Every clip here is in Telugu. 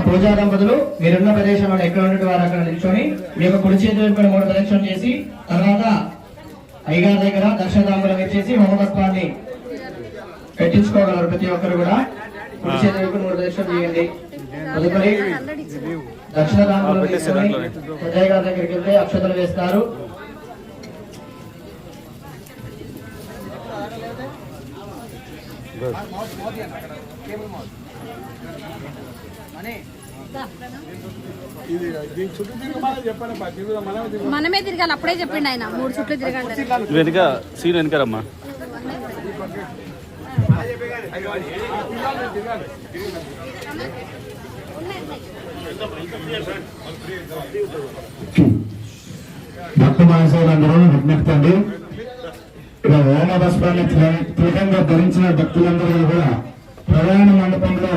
పూజా దంపతులు మీరున్న ప్రదేశంలో ఎక్కడ ఉన్నట్టు వారు అక్కడ నిల్చొని మీ యొక్క కుడి చేతి వైపున 3 ప్రదక్షిణలు చేసి తర్వాత అయ్యగారి దగ్గర దక్షిణాంబరం ఇచ్చేసి హోమపత్రాన్ని పెట్టించుకోగలరు. ప్రతి ఒక్కరు కూడా కుడి చేతి వైపు 3 ప్రదక్షిణలు చేయండి. తదుపరి దక్షిణాంబరం తీసుకొని పెద్దయ్య గారి దగ్గరికి వెళ్తే అక్షతలు వేస్తారు. మనమే తిరగాలి. అప్పుడే చెప్పిండు ఆయన 3 చుట్లు తిరగాలి. వెనుక సీన్ వెనకరమ్మా. భక్త మహాశయులందరూ విజ్ఞప్తి అండి, హోమ భస్మాన్ని తిలకంగా ధరించిన భక్తులందరూ కూడా ప్రధాన మండపంలో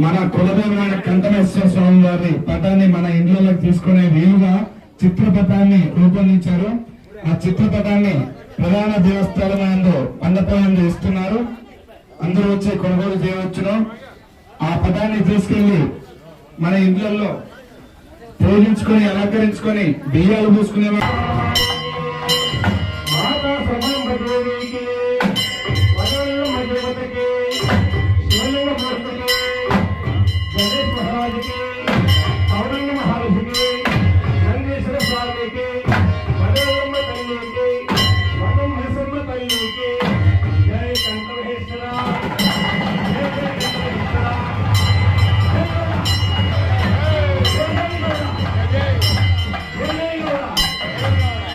మన కులదైవమైన కంఠమేశ్వర స్వామి వారి పటాన్ని మన ఇండ్లలోకి తీసుకునే వీలుగా చిత్రపటాన్ని రూపొందించారు. ఆ చిత్రపటాన్ని ప్రధాన దేవస్థానం మండపం ఇస్తున్నారు. అందరూ వచ్చి కొనుగోలు చేయవచ్చును. ఆ పటాన్ని తీసుకెళ్లి మన ఇండ్లలో పూజించుకొని అలంకరించుకొని బియ్యాలు పూసుకునేవారు.